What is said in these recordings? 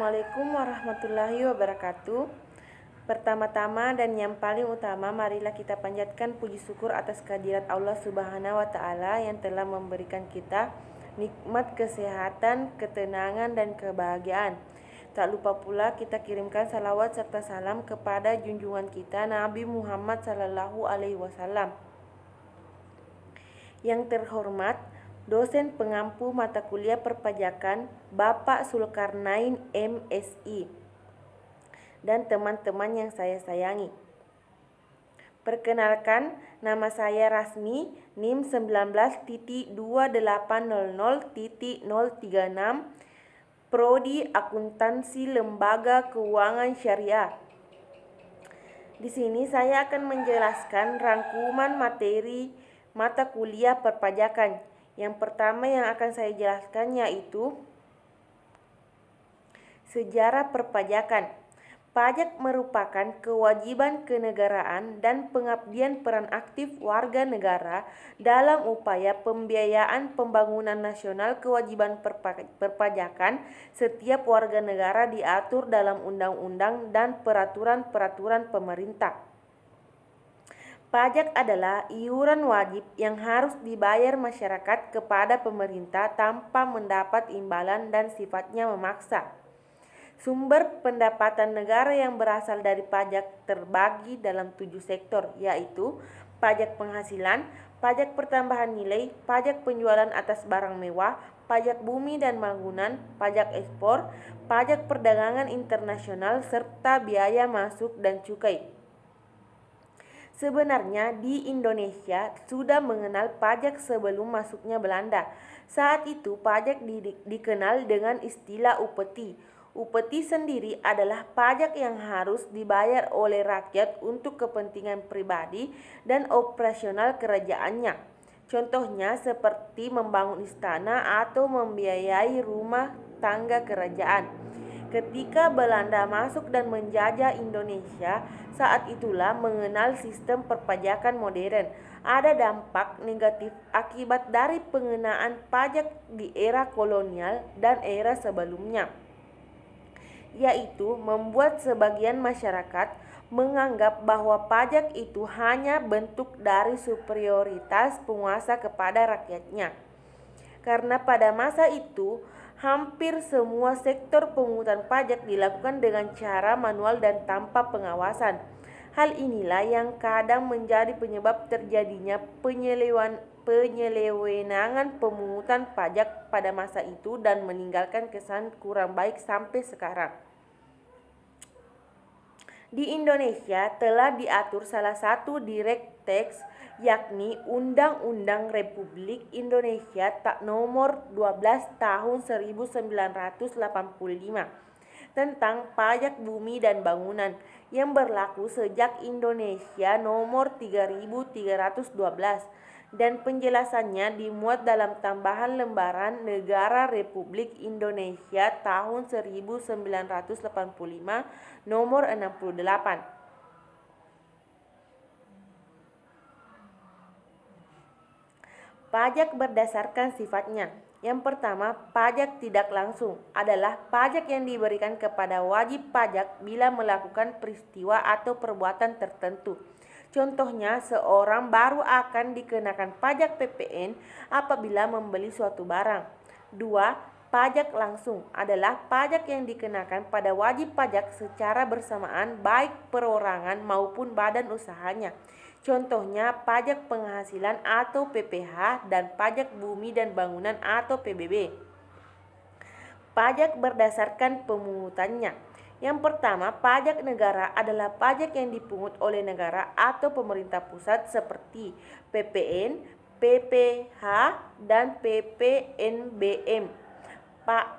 Assalamualaikum warahmatullahi wabarakatuh. Pertama-tama dan yang paling utama, marilah kita panjatkan puji syukur atas kehadirat Allah Subhanahu wa Ta'ala yang telah memberikan kita nikmat kesehatan, ketenangan, dan kebahagiaan. Tak lupa pula kita kirimkan salawat serta salam kepada junjungan kita Nabi Muhammad Sallallahu Alaihi Wasallam. Yang terhormat dosen pengampu mata kuliah perpajakan Bapak Zulkarnain MSI dan teman-teman yang saya sayangi. Perkenalkan, nama saya Rasmi, NIM 19.2800.036, Prodi Akuntansi Lembaga Keuangan Syariah. Di sini saya akan menjelaskan rangkuman materi mata kuliah perpajakan. Yang pertama yang akan saya jelaskan yaitu sejarah perpajakan. Pajak merupakan kewajiban kenegaraan dan pengabdian peran aktif warga negara dalam upaya pembiayaan pembangunan nasional. Kewajiban perpajakan setiap warga negara diatur dalam undang-undang dan peraturan-peraturan pemerintah. Pajak adalah iuran wajib yang harus dibayar masyarakat kepada pemerintah tanpa mendapat imbalan dan sifatnya memaksa. Sumber pendapatan negara yang berasal dari pajak terbagi dalam 7 sektor, yaitu pajak penghasilan, pajak pertambahan nilai, pajak penjualan atas barang mewah, pajak bumi dan bangunan, pajak ekspor, pajak perdagangan internasional, serta biaya masuk dan cukai. Sebenarnya di Indonesia sudah mengenal pajak sebelum masuknya Belanda. Saat itu pajak dikenal dengan istilah upeti. Upeti sendiri adalah pajak yang harus dibayar oleh rakyat untuk kepentingan pribadi dan operasional kerajaannya. Contohnya seperti membangun istana atau membiayai rumah tangga kerajaan. Ketika Belanda masuk dan menjajah Indonesia, saat itulah mengenal sistem perpajakan modern. Ada dampak negatif akibat dari pengenaan pajak di era kolonial dan era sebelumnya, yaitu membuat sebagian masyarakat menganggap bahwa pajak itu hanya bentuk dari superioritas penguasa kepada rakyatnya. Karena pada masa itu hampir semua sektor pemungutan pajak dilakukan dengan cara manual dan tanpa pengawasan. Hal inilah yang kadang menjadi penyebab terjadinya penyelewengan pemungutan pajak pada masa itu dan meninggalkan kesan kurang baik sampai sekarang. Di Indonesia telah diatur salah satu direct tax, yakni Undang-Undang Republik Indonesia Nomor 12 Tahun 1985 tentang pajak bumi dan bangunan yang berlaku sejak Indonesia Nomor 3312 dan penjelasannya dimuat dalam tambahan lembaran Negara Republik Indonesia tahun 1985 Nomor 68. Pajak berdasarkan sifatnya. Yang pertama, pajak tidak langsung adalah pajak yang diberikan kepada wajib pajak bila melakukan peristiwa atau perbuatan tertentu. Contohnya, seorang baru akan dikenakan pajak PPN apabila membeli suatu barang. 2. Pajak langsung adalah pajak yang dikenakan pada wajib pajak secara bersamaan baik perorangan maupun badan usahanya. Contohnya pajak penghasilan atau PPH dan pajak bumi dan bangunan atau PBB. Pajak berdasarkan pemungutannya. Yang pertama, pajak negara adalah pajak yang dipungut oleh negara atau pemerintah pusat seperti PPN, PPH, dan PPNBM.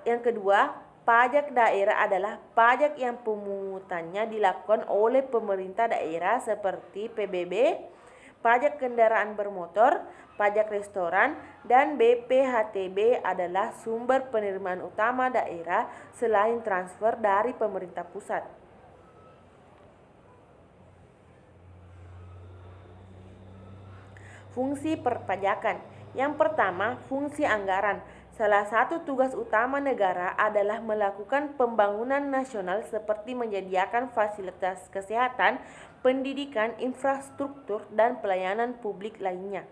Yang kedua, pajak daerah adalah pajak yang pemungutannya dilakukan oleh pemerintah daerah seperti PBB, pajak kendaraan bermotor, pajak restoran, dan BPHTB adalah sumber penerimaan utama daerah selain transfer dari pemerintah pusat. Fungsi perpajakan. Yang pertama, fungsi anggaran. Salah satu tugas utama negara adalah melakukan pembangunan nasional seperti menyediakan fasilitas kesehatan, pendidikan, infrastruktur, dan pelayanan publik lainnya.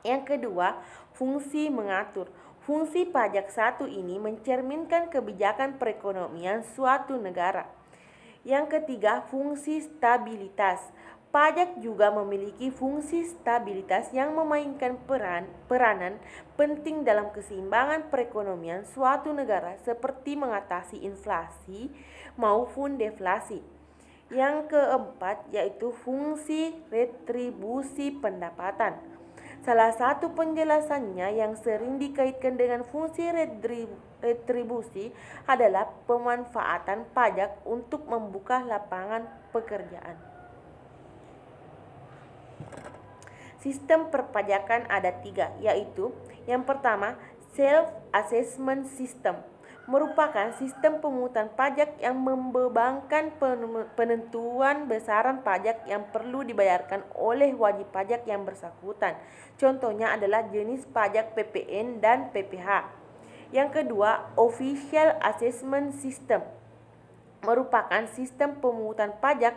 Yang kedua, fungsi mengatur. Fungsi pajak satu ini mencerminkan kebijakan perekonomian suatu negara. Yang ketiga, fungsi stabilitas. Pajak juga memiliki fungsi stabilitas yang memainkan peranan penting dalam keseimbangan perekonomian suatu negara seperti mengatasi inflasi maupun deflasi. Yang keempat yaitu fungsi retribusi pendapatan. Salah satu penjelasannya yang sering dikaitkan dengan fungsi retribusi adalah pemanfaatan pajak untuk membuka lapangan pekerjaan. Sistem perpajakan ada 3, yaitu yang pertama, self-assessment system, merupakan sistem pemungutan pajak yang membebankan penentuan besaran pajak yang perlu dibayarkan oleh wajib pajak yang bersangkutan. Contohnya adalah jenis pajak PPN dan PPh. Yang kedua, official assessment system, merupakan sistem pemungutan pajak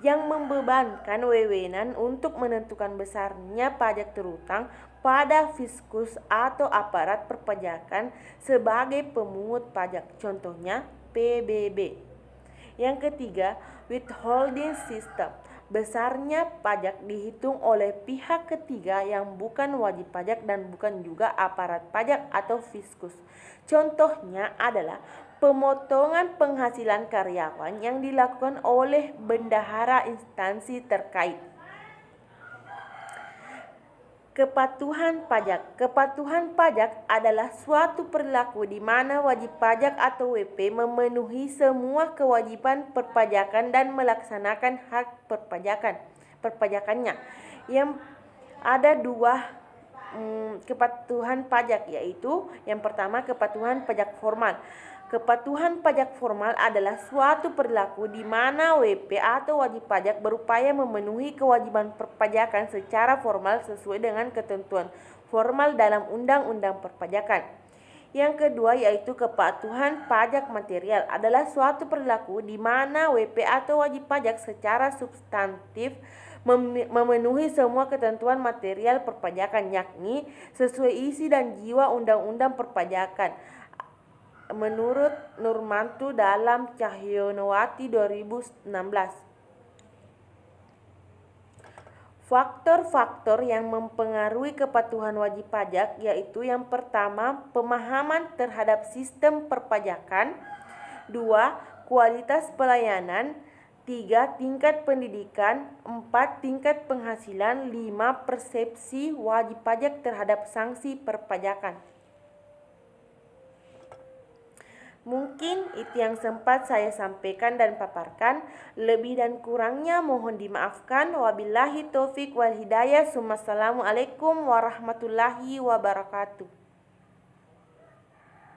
yang membebankan wewenang untuk menentukan besarnya pajak terutang pada fiskus atau aparat perpajakan sebagai pemungut pajak, contohnya PBB. Yang ketiga, withholding system, besarnya pajak dihitung oleh pihak ketiga yang bukan wajib pajak dan bukan juga aparat pajak atau fiskus. Contohnya adalah pemotongan penghasilan karyawan yang dilakukan oleh bendahara instansi terkait. Kepatuhan pajak. Kepatuhan pajak adalah suatu perilaku di mana wajib pajak atau WP memenuhi semua kewajiban perpajakan dan melaksanakan hak perpajakannya. Yang ada 2 kepatuhan pajak, yaitu yang pertama kepatuhan pajak formal. Kepatuhan pajak formal adalah suatu perilaku di mana WP atau wajib pajak berupaya memenuhi kewajiban perpajakan secara formal sesuai dengan ketentuan formal dalam Undang-Undang Perpajakan. Yang kedua yaitu kepatuhan pajak material, adalah suatu perilaku di mana WP atau wajib pajak secara substantif memenuhi semua ketentuan material perpajakan, yakni sesuai isi dan jiwa Undang-Undang Perpajakan. Menurut Nurmantu dalam Cahyonowati 2016. Faktor-faktor yang mempengaruhi kepatuhan wajib pajak yaitu yang pertama, pemahaman terhadap sistem perpajakan, 2, kualitas pelayanan, 3, tingkat pendidikan, 4, tingkat penghasilan, 5, persepsi wajib pajak terhadap sanksi perpajakan. Mungkin itu yang sempat saya sampaikan dan paparkan. Lebih dan kurangnya mohon dimaafkan. Wabillahi taufik wal hidayah. Assalamualaikum warahmatullahi wabarakatuh.